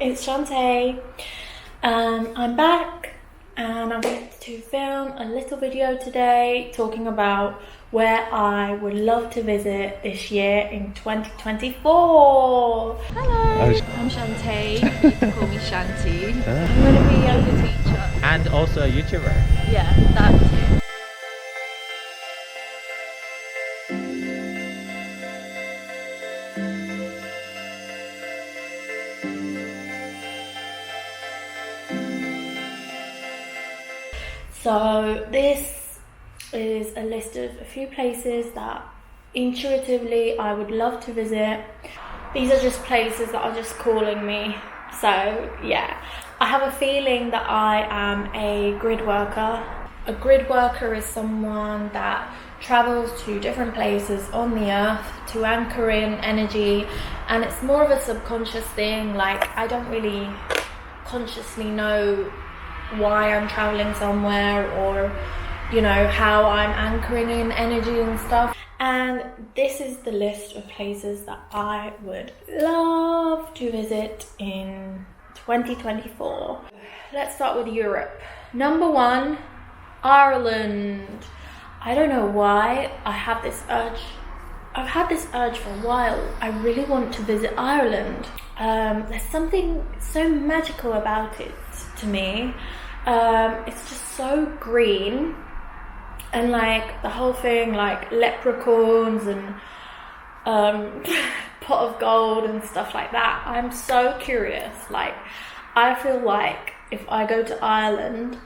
It's Shantae. I'm back and I'm going to film a little video today talking about where I would love to visit this year in 2024. Hello, I'm Shantae. You can call me Shanti. I'm going to be a yoga teacher. And also a YouTuber. Yeah, that too. So this is a list of a few places that intuitively I would love to visit. These are just places that are just calling me. So yeah, I have a feeling that I am a grid worker. A grid worker is someone that travels to different places on the earth to anchor in energy, and it's more of a subconscious thing. Like, I don't really consciously know why I'm traveling somewhere, or you know, how I'm anchoring in energy and stuff. And this is the list of places that I would love to visit in 2024. Let's start with Europe. Number 1, Ireland. I don't know why I have this urge. I've had this urge for a while. I really want to visit Ireland. There's something so magical about it to me. It's just so green, and like the whole thing, like leprechauns and pot of gold and stuff like that. I'm so curious. Like, I feel like if I go to Ireland,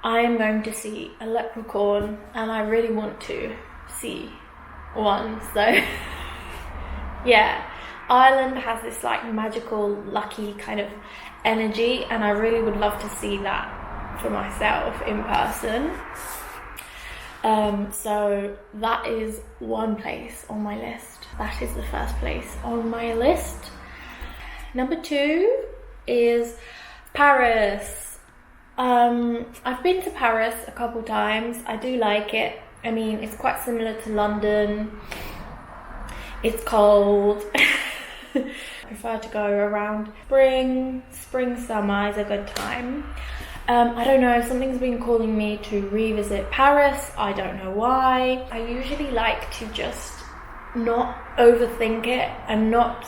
I am going to see a leprechaun, and I really want to see one. So yeah, Ireland has this like magical, lucky kind of energy, and I really would love to see that for myself in person. So that is one place on my list. That is the first place on my list. Number 2 is Paris. I've been to Paris a couple times. I do like it. I mean, it's quite similar to London. It's cold. I prefer to go around spring, summer is a good time. I don't know, something's been calling me to revisit Paris. I don't know why. I usually like to just not overthink it and not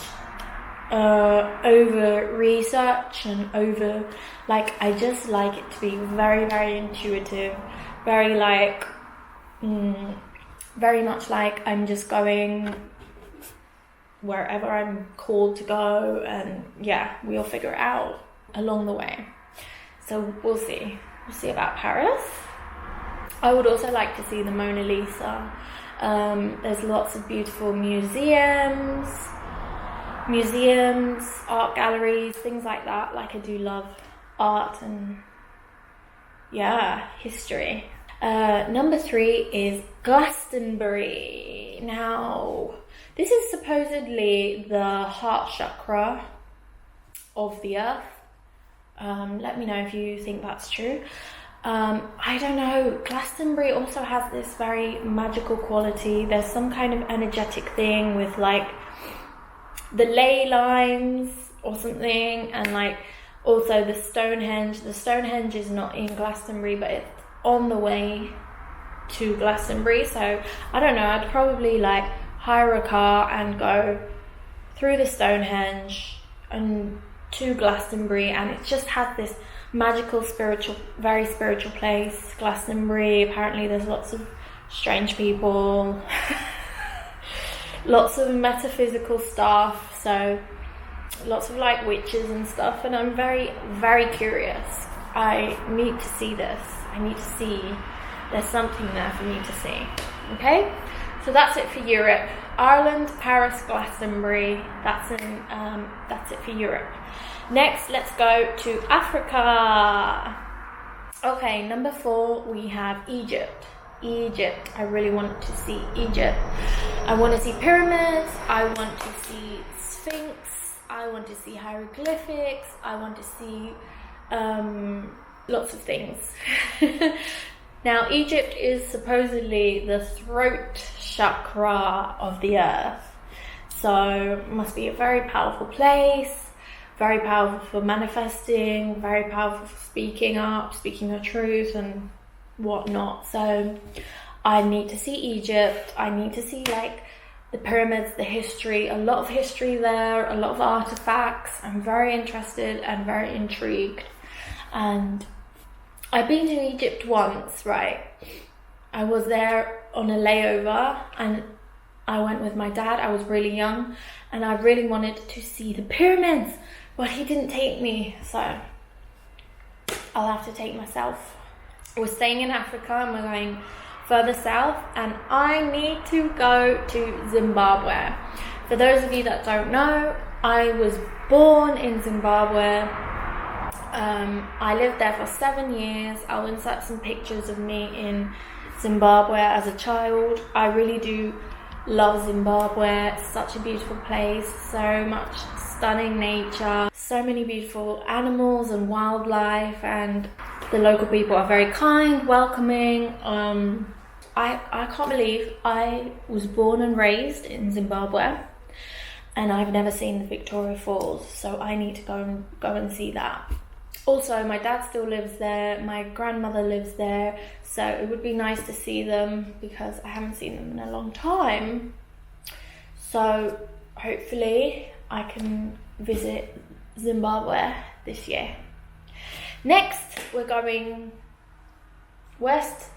over research and over, like, I just like it to be very, very intuitive, very like, very much like I'm just going wherever I'm called to go, and yeah, we'll figure it out along the way. So we'll see about Paris. I would also like to see the Mona Lisa. There's lots of beautiful museums, art galleries, things like that. Like, I do love art and yeah, history. Number 3 is Glastonbury. Now, this is supposedly the heart chakra of the earth. Let me know if you think that's true. I don't know. Glastonbury also has this very magical quality. There's some kind of energetic thing with like the ley lines or something, and like also the Stonehenge. The Stonehenge is not in Glastonbury, but it's on the way to Glastonbury. So I don't know. I'd probably like hire a car and go through the Stonehenge and to Glastonbury, and it just has this magical, spiritual, very spiritual place. Glastonbury, apparently there's lots of strange people, lots of metaphysical stuff, so lots of like witches and stuff, and I'm very, very curious. I need to see this. I need to see. There's something there for me to see. Okay, so that's it for Europe. Ireland, Paris, Glastonbury. That's it for Europe. Next, let's go to Africa. Okay, number 4, we have Egypt. I really want to see Egypt. I want to see pyramids. I want to see Sphinx. I want to see hieroglyphics. I want to see lots of things. Now, Egypt is supposedly the throat chakra of the earth. So it must be a very powerful place very powerful for manifesting, very powerful for speaking up, speaking your truth and whatnot. So I need to see Egypt. I need to see like the pyramids, the history, a lot of history there, a lot of artifacts. I'm very interested and very intrigued. And I've been to Egypt once, right? I was there on a layover and I went with my dad. I was really young and I really wanted to see the pyramids, but he didn't take me, so I'll have to take myself. We're staying in Africa and we're going further south, and I need to go to Zimbabwe. For those of you that don't know, I was born in Zimbabwe. I lived there for 7 years. I'll insert some pictures of me in Zimbabwe as a child. I really do love Zimbabwe. It's such a beautiful place, so much stunning nature, so many beautiful animals and wildlife, and the local people are very kind, welcoming. I can't believe I was born and raised in Zimbabwe and I've never seen the Victoria Falls, so I need to go and see that. Also, my dad still lives there, my grandmother lives there, so it would be nice to see them because I haven't seen them in a long time. So hopefully I can visit Zimbabwe this year. Next, we're going west,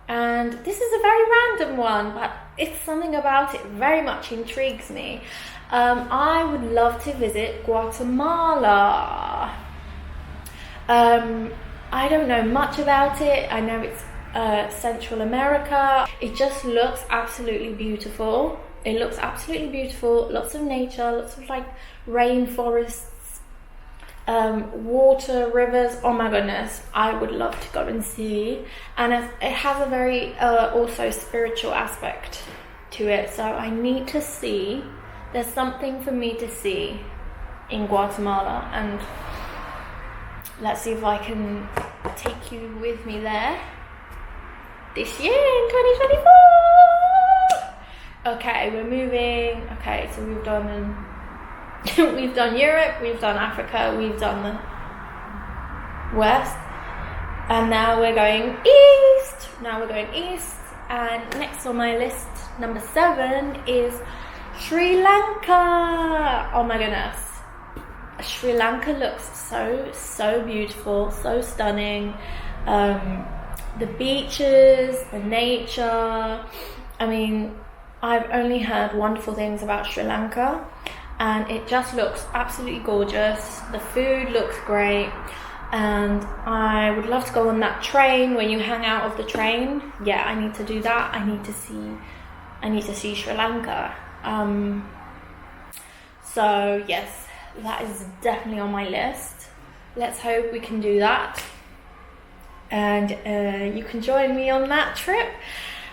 and this is a very random one, but it's something about it very much intrigues me. I would love to visit Guatemala. I don't know much about it. I know it's Central America. It just looks absolutely beautiful. It looks absolutely beautiful. Lots of nature, lots of like rainforests, water, rivers. Oh my goodness, I would love to go and see. And it has a very also spiritual aspect to it, so I need to see. There's something for me to see in Guatemala, and let's see if I can take you with me there this year in 2024. Okay, we're moving. Okay, so we've done we've done Europe, we've done Africa, we've done the West, and now we're going east. And next on my list, number 7, is Sri Lanka. Oh my goodness, Sri Lanka looks so beautiful, so stunning. The beaches, the nature. I mean, I've only heard wonderful things about Sri Lanka, and it just looks absolutely gorgeous. The food looks great, and I would love to go on that train when you hang out of the train. Yeah, I need to do that. I need to see Sri Lanka. So yes, that is definitely on my list. Let's hope we can do that, and you can join me on that trip.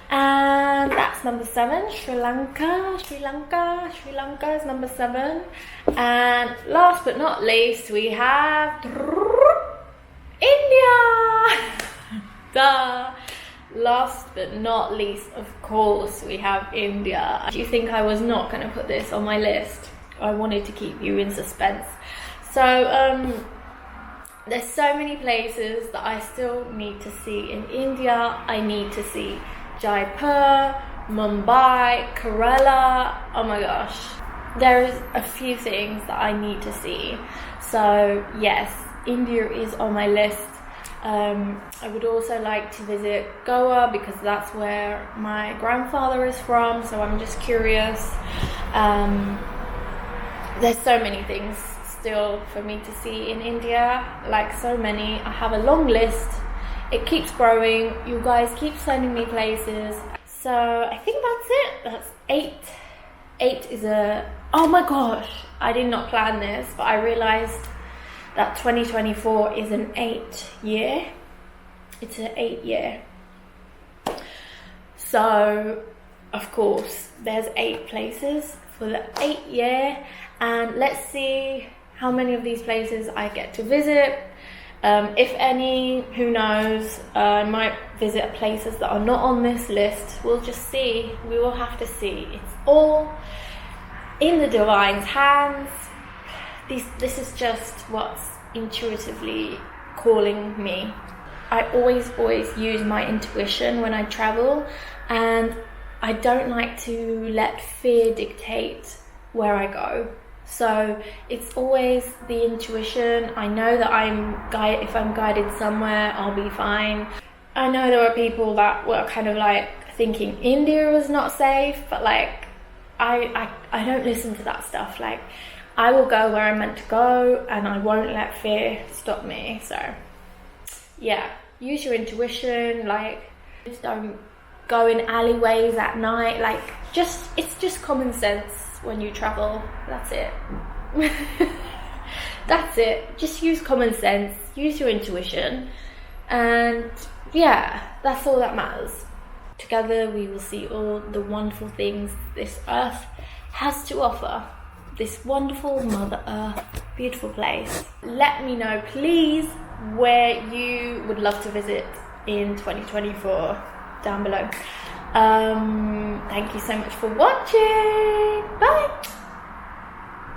And that's number 7, Sri Lanka is number 7. And last but not least, we have India. Duh. Last but not least, of course, we have India. Do you think I was not going to put this on my list? I wanted to keep you in suspense. So there's so many places that I still need to see in India. I need to see Jaipur, Mumbai, Kerala. Oh my gosh, there's a few things that I need to see. So yes, India is on my list. I would also like to visit Goa because that's where my grandfather is from, so I'm just curious. There's so many things still for me to see in India, like so many. I have a long list. It keeps growing. You guys keep sending me places. So I think that's it. That's 8. 8 is oh my gosh, I did not plan this, but I realized that 2024 is an 8 year. It's an 8 year. So of course there's 8 places for the 8 year, and let's see how many of these places I get to visit. If any, who knows, I might visit places that are not on this list. We'll just see. We will have to see. It's all in the divine's hands. this is just what's intuitively calling me. I always use my intuition when I travel, and I don't like to let fear dictate where I go. So it's always the intuition. I know that if I'm guided somewhere, I'll be fine. I know there were people that were kind of like thinking India was not safe, but like I don't listen to that stuff. Like, I will go where I'm meant to go, and I won't let fear stop me. So yeah, use your intuition. Like, just don't go in alleyways at night. Like, it's just common sense when you travel. That's it. That's it. Just use common sense, use your intuition, and yeah, that's all that matters. Together we will see all the wonderful things this earth has to offer. This wonderful Mother Earth, beautiful place. Let me know, please, where you would love to visit in 2024 down below. Thank you so much for watching. Bye.